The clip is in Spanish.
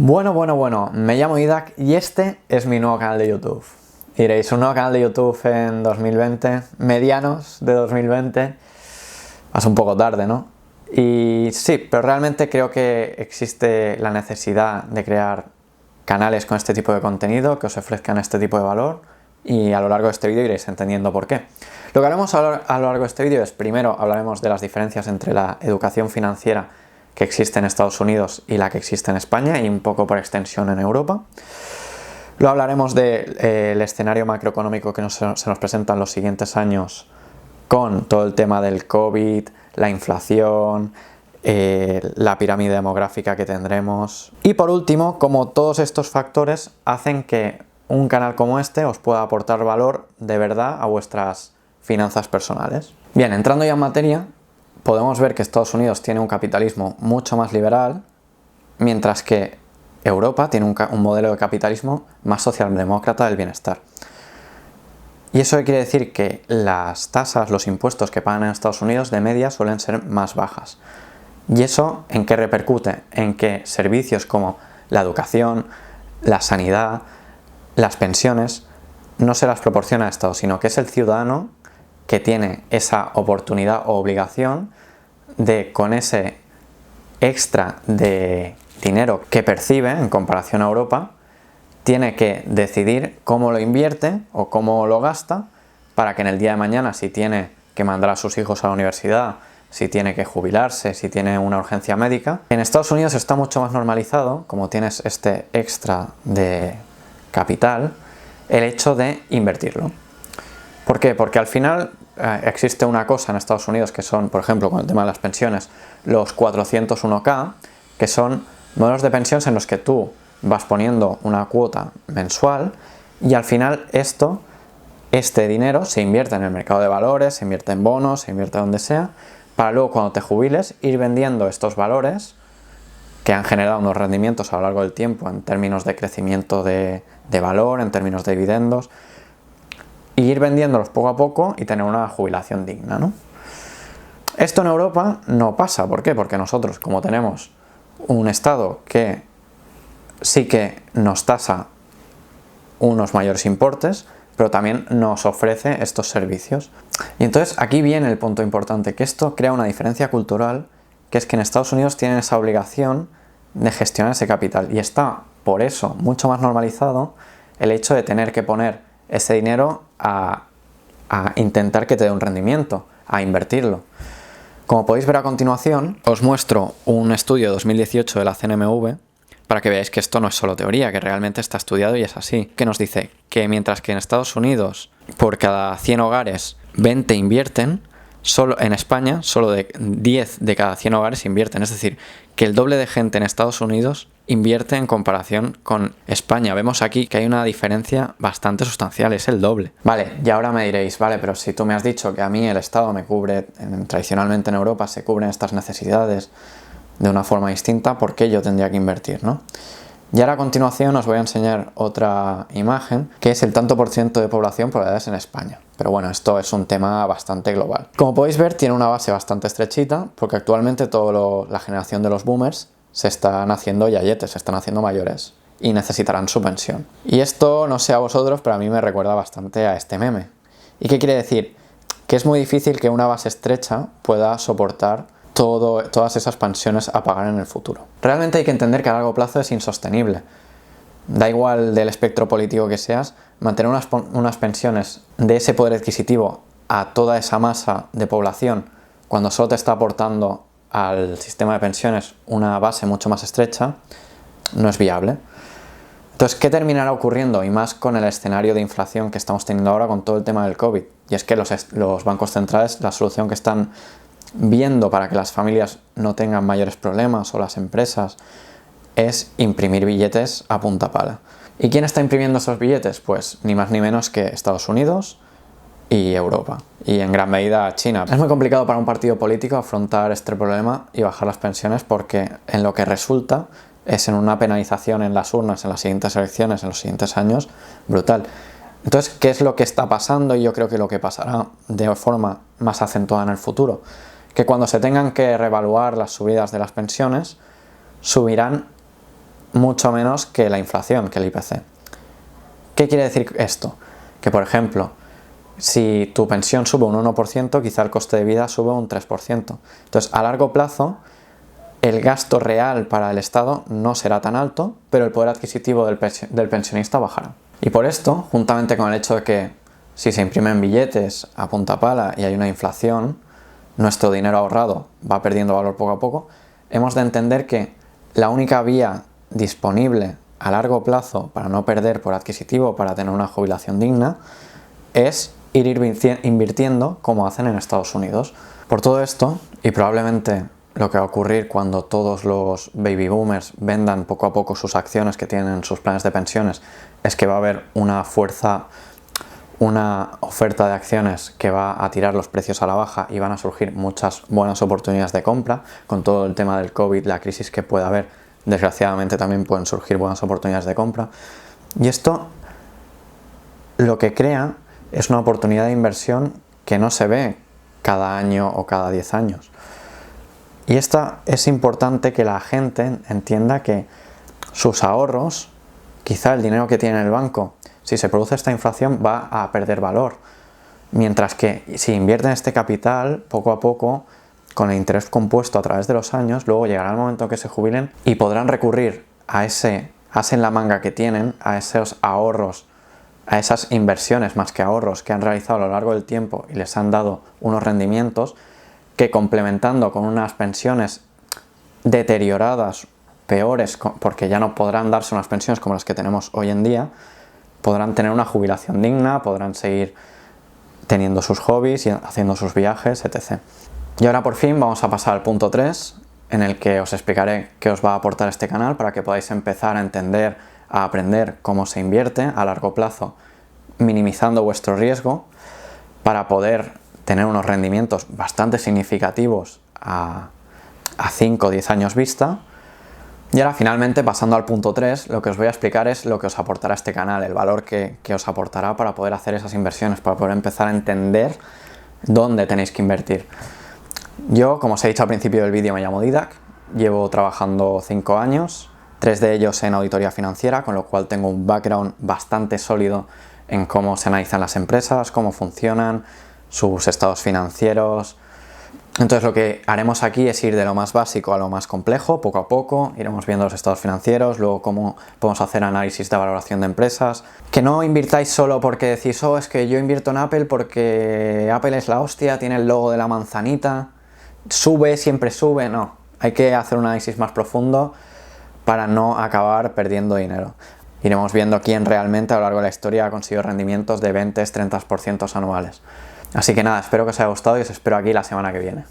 Bueno, me llamo Idak y este es mi nuevo canal de YouTube. Diréis, un nuevo canal de YouTube en 2020, medianos de 2020, vas un poco tarde, ¿no? Y sí, pero realmente creo que existe la necesidad de crear canales con este tipo de contenido, que os ofrezcan este tipo de valor, y a lo largo de este vídeo iréis entendiendo por qué. Lo que haremos a lo largo de este vídeo es, primero, hablaremos de las diferencias entre la educación financiera que existe en Estados Unidos y la que existe en España, y un poco por extensión en Europa. Luego hablaremos del escenario macroeconómico que se nos presenta en los siguientes años, con todo el tema del COVID, la inflación, la pirámide demográfica que tendremos. Y por último, cómo todos estos factores hacen que un canal como este os pueda aportar valor de verdad a vuestras finanzas personales. Bien, entrando ya en materia, podemos ver que Estados Unidos tiene un capitalismo mucho más liberal, mientras que Europa tiene un modelo de capitalismo más socialdemócrata del bienestar. Y eso quiere decir que las tasas, los impuestos que pagan en Estados Unidos de media suelen ser más bajas. ¿Y eso en qué repercute? En que servicios como la educación, la sanidad, las pensiones no se las proporciona el Estado, sino que es el ciudadano que tiene esa oportunidad o obligación de, con ese extra de dinero que percibe en comparación a Europa, tiene que decidir cómo lo invierte o cómo lo gasta para que en el día de mañana, si tiene que mandar a sus hijos a la universidad, si tiene que jubilarse, si tiene una urgencia médica. En Estados Unidos está mucho más normalizado, como tienes este extra de capital, el hecho de invertirlo. ¿Por qué? Porque al final existe una cosa en Estados Unidos que son, por ejemplo, con el tema de las pensiones, los 401k, que son modelos de pensiones en los que tú vas poniendo una cuota mensual y al final este dinero se invierte en el mercado de valores, se invierte en bonos, se invierte donde sea, para luego cuando te jubiles ir vendiendo estos valores que han generado unos rendimientos a lo largo del tiempo en términos de crecimiento de valor, en términos de dividendos, y ir vendiéndolos poco a poco y tener una jubilación digna, ¿no? Esto en Europa no pasa. ¿Por qué? Porque nosotros, como tenemos un Estado que sí que nos tasa unos mayores importes, pero también nos ofrece estos servicios. Y entonces aquí viene el punto importante, que esto crea una diferencia cultural, que es que en Estados Unidos tienen esa obligación de gestionar ese capital, y está por eso mucho más normalizado el hecho de tener que poner ese dinero a intentar que te dé un rendimiento, a invertirlo. Como podéis ver a continuación, os muestro un estudio de 2018 de la CNMV para que veáis que esto no es solo teoría, que realmente está estudiado y es así. Que nos dice que mientras que en Estados Unidos por cada 100 hogares 20 invierten, solo en España solo de 10 de cada 100 hogares invierten. Es decir, que el doble de gente en Estados Unidos invierte en comparación con España. Vemos aquí que hay una diferencia bastante sustancial, es el doble. Vale, y ahora me diréis, vale, pero si tú me has dicho que a mí el Estado me cubre, tradicionalmente en Europa se cubren estas necesidades de una forma distinta, ¿por qué yo tendría que invertir, no? Y ahora a continuación os voy a enseñar otra imagen, que es el tanto por ciento de población por edades en España. Pero bueno, esto es un tema bastante global. Como podéis ver, tiene una base bastante estrechita, porque actualmente toda la generación de los boomers se están haciendo yayetes, se están haciendo mayores y necesitarán su pensión. Y esto, no sé a vosotros, pero a mí me recuerda bastante a este meme. ¿Y qué quiere decir? Que es muy difícil que una base estrecha pueda soportar todas esas pensiones a pagar en el futuro. Realmente hay que entender que a largo plazo es insostenible. Da igual del espectro político que seas, mantener unas pensiones de ese poder adquisitivo a toda esa masa de población cuando solo te está aportando al sistema de pensiones una base mucho más estrecha, no es viable. Entonces, ¿qué terminará ocurriendo? Y más con el escenario de inflación que estamos teniendo ahora con todo el tema del COVID. Y es que los bancos centrales, la solución que están viendo para que las familias no tengan mayores problemas, o las empresas, es imprimir billetes a punta pala. ¿Y quién está imprimiendo esos billetes? Pues ni más ni menos que Estados Unidos y Europa, y en gran medida China. Es muy complicado para un partido político afrontar este problema y bajar las pensiones, porque en lo que resulta es en una penalización en las urnas en las siguientes elecciones, en los siguientes años, brutal. Entonces, ¿qué es lo que está pasando? Y yo creo que lo que pasará de forma más acentuada en el futuro, que cuando se tengan que reevaluar las subidas de las pensiones, subirán mucho menos que la inflación, que el IPC. ¿Qué quiere decir esto? Que, por ejemplo, si tu pensión sube un 1%, quizá el coste de vida sube un 3%. Entonces, a largo plazo, el gasto real para el Estado no será tan alto, pero el poder adquisitivo del pensionista bajará. Y por esto, juntamente con el hecho de que si se imprimen billetes a punta pala y hay una inflación, nuestro dinero ahorrado va perdiendo valor poco a poco, hemos de entender que la única vía disponible a largo plazo para no perder poder adquisitivo, para tener una jubilación digna, es ir invirtiendo como hacen en Estados Unidos. Por todo esto, y probablemente lo que va a ocurrir cuando todos los baby boomers vendan poco a poco sus acciones que tienen en sus planes de pensiones, es que va a haber una oferta de acciones que va a tirar los precios a la baja y van a surgir muchas buenas oportunidades de compra. Con todo el tema del COVID, la crisis que pueda haber, desgraciadamente también pueden surgir buenas oportunidades de compra. Y esto lo que crea es una oportunidad de inversión que no se ve cada año o cada 10 años. Y es importante que la gente entienda que sus ahorros, quizá el dinero que tiene en el banco, si se produce esta inflación va a perder valor. Mientras que si invierten este capital, poco a poco, con el interés compuesto a través de los años, luego llegará el momento en que se jubilen y podrán recurrir a ese as en la manga que tienen, a esos ahorros, a esas inversiones más que ahorros que han realizado a lo largo del tiempo y les han dado unos rendimientos que, complementando con unas pensiones deterioradas, peores, porque ya no podrán darse unas pensiones como las que tenemos hoy en día, podrán tener una jubilación digna, podrán seguir teniendo sus hobbies y haciendo sus viajes, etc. Y ahora por fin vamos a pasar al punto 3, en el que os explicaré qué os va a aportar este canal para que podáis empezar a entender, a aprender cómo se invierte a largo plazo, minimizando vuestro riesgo, para poder tener unos rendimientos bastante significativos a 5 o 10 años vista. Y ahora finalmente, pasando al punto 3, lo que os voy a explicar es lo que os aportará este canal, el valor que os aportará para poder hacer esas inversiones, para poder empezar a entender dónde tenéis que invertir. Yo, como os he dicho al principio del vídeo, me llamo Didac, llevo trabajando 5 años, 3 de ellos en auditoría financiera, con lo cual tengo un background bastante sólido en cómo se analizan las empresas, cómo funcionan, sus estados financieros. Entonces lo que haremos aquí es ir de lo más básico a lo más complejo, poco a poco, iremos viendo los estados financieros, luego cómo podemos hacer análisis de valoración de empresas. Que no invirtáis solo porque decís, es que yo invierto en Apple porque Apple es la hostia, tiene el logo de la manzanita, sube, siempre sube. No, hay que hacer un análisis más profundo para no acabar perdiendo dinero. Iremos viendo quién realmente a lo largo de la historia ha conseguido rendimientos de 20-30% anuales. Así que nada, espero que os haya gustado y os espero aquí la semana que viene.